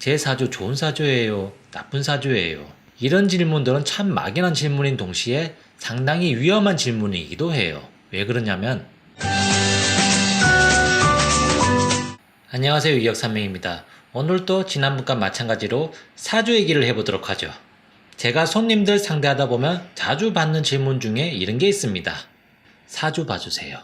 제 사주 좋은 사주예요? 나쁜 사주예요? 이런 질문들은 참 막연한 질문인 동시에 상당히 위험한 질문이기도 해요. 왜 그러냐면 안녕하세요, 이혁삼명입니다. 오늘도 지난번과 마찬가지로 사주 얘기를 해보도록 하죠. 제가 손님들 상대하다 보면 자주 받는 질문 중에 이런 게 있습니다. 사주 봐주세요.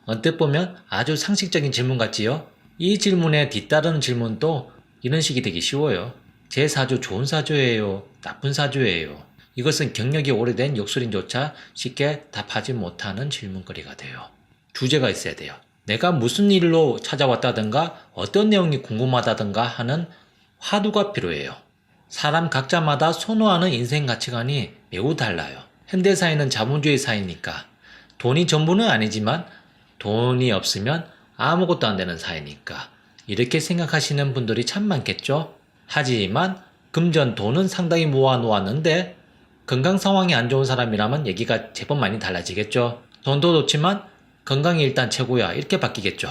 언뜻 보면 아주 상식적인 질문 같지요? 이 질문에 뒤따르는 질문도 이런 식이 되기 쉬워요. 제 사주 좋은 사주예요? 나쁜 사주예요? 이것은 경력이 오래된 욕설인조차 쉽게 답하지 못하는 질문거리가 돼요. 주제가 있어야 돼요. 내가 무슨 일로 찾아왔다든가 어떤 내용이 궁금하다든가 하는 화두가 필요해요. 사람 각자마다 선호하는 인생 가치관이 매우 달라요. 현대사회는 자본주의 사회니까 돈이 전부는 아니지만 돈이 없으면 아무것도 안 되는 사회니까 이렇게 생각하시는 분들이 참 많겠죠. 하지만 금전 돈은 상당히 모아놓았는데 건강 상황이 안 좋은 사람이라면 얘기가 제법 많이 달라지겠죠. 돈도 좋지만 건강이 일단 최고야 이렇게 바뀌겠죠.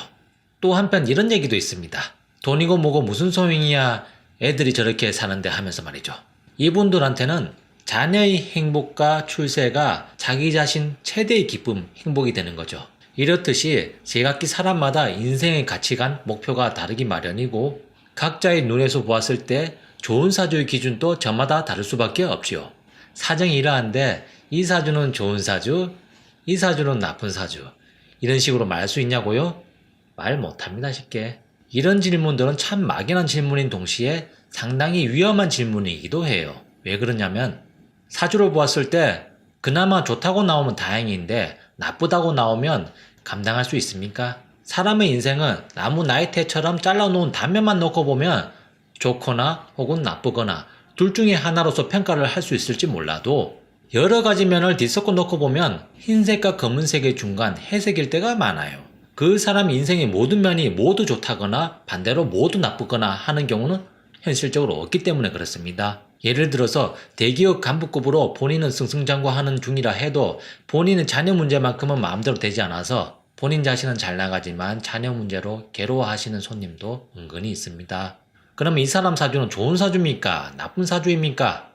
또 한편 이런 얘기도 있습니다. 돈이고 뭐고 무슨 소용이야 애들이 저렇게 사는데 하면서 말이죠. 이분들한테는 자녀의 행복과 출세가 자기 자신 최대의 기쁨, 행복이 되는 거죠. 이렇듯이 제각기 사람마다 인생의 가치관, 목표가 다르기 마련이고 각자의 눈에서 보았을 때 좋은 사주의 기준도 저마다 다를 수밖에 없지요. 사정이 이러한데 이 사주는 좋은 사주, 이 사주는 나쁜 사주 이런 식으로 말할 수 있냐고요? 말 못합니다 쉽게. 이런 질문들은 참 막연한 질문인 동시에 상당히 위험한 질문이기도 해요. 왜 그러냐면 사주를 보았을 때 그나마 좋다고 나오면 다행인데 나쁘다고 나오면 감당할 수 있습니까? 사람의 인생은 나무 나이테처럼 잘라놓은 단면만 놓고 보면 좋거나 혹은 나쁘거나 둘 중에 하나로서 평가를 할 수 있을지 몰라도 여러 가지 면을 뒤섞어 놓고 보면 흰색과 검은색의 중간 회색일 때가 많아요. 그 사람 인생의 모든 면이 모두 좋다거나 반대로 모두 나쁘거나 하는 경우는 현실적으로 없기 때문에 그렇습니다. 예를 들어서 대기업 간부급으로 본인은 승승장구하는 중이라 해도 본인은 자녀 문제만큼은 마음대로 되지 않아서 본인 자신은 잘 나가지만 자녀 문제로 괴로워하시는 손님도 은근히 있습니다. 그럼 이 사람 사주는 좋은 사주입니까? 나쁜 사주입니까?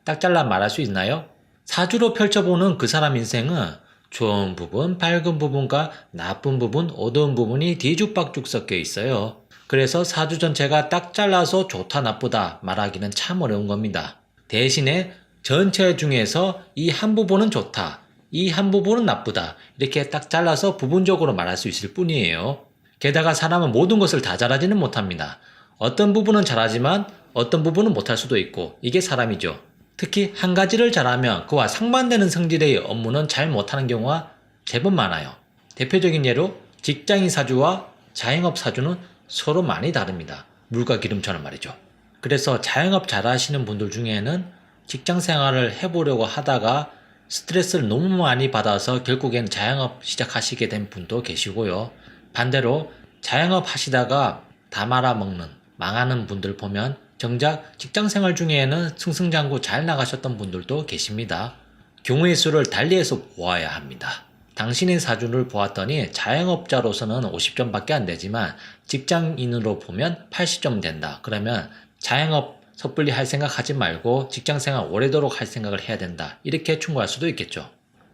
딱 잘라 말할 수 있나요? 사주로 펼쳐보는 그 사람 인생은 좋은 부분, 밝은 부분과 나쁜 부분, 어두운 부분이 뒤죽박죽 섞여 있어요. 그래서 사주 전체가 딱 잘라서 좋다 나쁘다 말하기는 참 어려운 겁니다. 대신에 전체 중에서 이 한 부분은 좋다, 이 한 부분은 나쁘다 이렇게 딱 잘라서 부분적으로 말할 수 있을 뿐이에요. 게다가 사람은 모든 것을 다 잘하지는 못합니다. 어떤 부분은 잘하지만 어떤 부분은 못할 수도 있고 이게 사람이죠. 특히 한 가지를 잘하면 그와 상반되는 성질의 업무는 잘 못하는 경우가 제법 많아요. 대표적인 예로 직장인 사주와 자영업 사주는 서로 많이 다릅니다. 물과 기름처럼 말이죠. 그래서 자영업 잘하시는 분들 중에는 직장 생활을 해보려고 하다가 스트레스를 너무 많이 받아서 결국엔 자영업 시작하시게 된 분도 계시고요. 반대로 자영업 하시다가 다 말아먹는 망하는 분들 보면 정작 직장 생활 중에는 승승장구 잘 나가셨던 분들도 계십니다. 경우의 수를 달리해서 보아야 합니다. 당신의 사주를 보았더니 자영업자로서는 50점밖에 안 되지만 직장인으로 보면 80점 된다. 그러면 자영업 섣불리 할 생각 하지 말고 직장생활 오래도록 할 생각을 해야 된다. 이렇게 충고할 수도 있겠죠.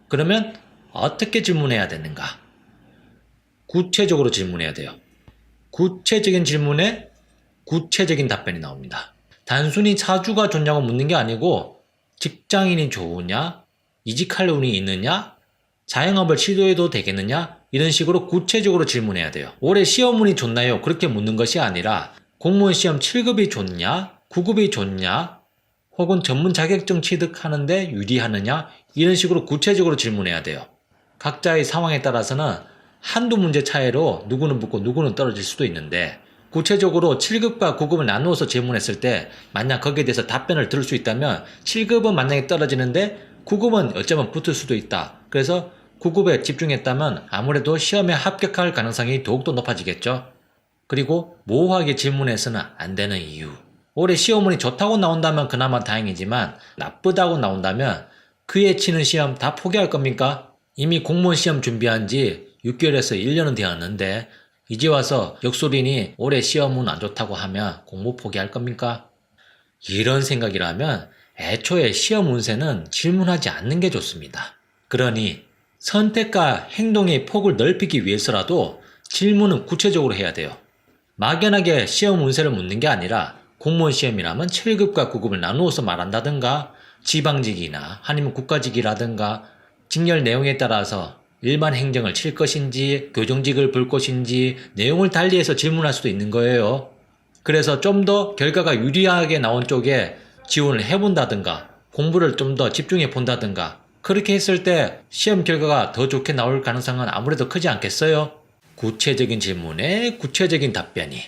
그러면 어떻게 질문해야 되는가? 구체적으로 질문해야 돼요. 구체적인 질문에 구체적인 답변이 나옵니다. 단순히 사주가 좋냐고 묻는 게 아니고 직장인이 좋으냐? 이직할 운이 있느냐? 자영업을 시도해도 되겠느냐? 이런 식으로 구체적으로 질문해야 돼요. 올해 시험운이 좋나요? 그렇게 묻는 것이 아니라 공무원 시험 7급이 좋냐? 9급이 좋냐? 혹은 전문 자격증 취득하는데 유리하느냐? 이런 식으로 구체적으로 질문해야 돼요. 각자의 상황에 따라서는 한두 문제 차이로 누구는 붙고 누구는 떨어질 수도 있는데 구체적으로 7급과 9급을 나누어서 질문했을 때 만약 거기에 대해서 답변을 들을 수 있다면 7급은 만약에 떨어지는데 9급은 어쩌면 붙을 수도 있다. 그래서 9급에 집중했다면 아무래도 시험에 합격할 가능성이 더욱더 높아지겠죠. 그리고 모호하게 질문해서는 안 되는 이유. 올해 시험운이 좋다고 나온다면 그나마 다행이지만 나쁘다고 나온다면 그에 치는 시험 다 포기할 겁니까? 이미 공무원 시험 준비한 지 6개월에서 1년은 되었는데 이제 와서 역술인이 올해 시험은 안 좋다고 하면 공부 포기할 겁니까? 이런 생각이라면 애초에 시험 운세는 질문하지 않는 게 좋습니다. 그러니 선택과 행동의 폭을 넓히기 위해서라도 질문은 구체적으로 해야 돼요. 막연하게 시험 운세를 묻는 게 아니라 공무원 시험이라면 7급과 9급을 나누어서 말한다든가 지방직이나 아니면 국가직이라든가 직렬 내용에 따라서 일반 행정을 칠 것인지 교정직을 볼 것인지 내용을 달리해서 질문할 수도 있는 거예요. 그래서 좀 더 결과가 유리하게 나온 쪽에 지원을 해본다든가 공부를 좀 더 집중해 본다든가 그렇게 했을 때 시험 결과가 더 좋게 나올 가능성은 아무래도 크지 않겠어요? 구체적인 질문에 구체적인 답변이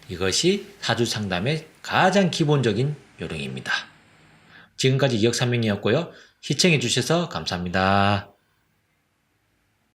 이것이 사주 상담의 가장 기본적인 요령입니다. 지금까지 이혁삼명이었고요. 시청해 주셔서 감사합니다.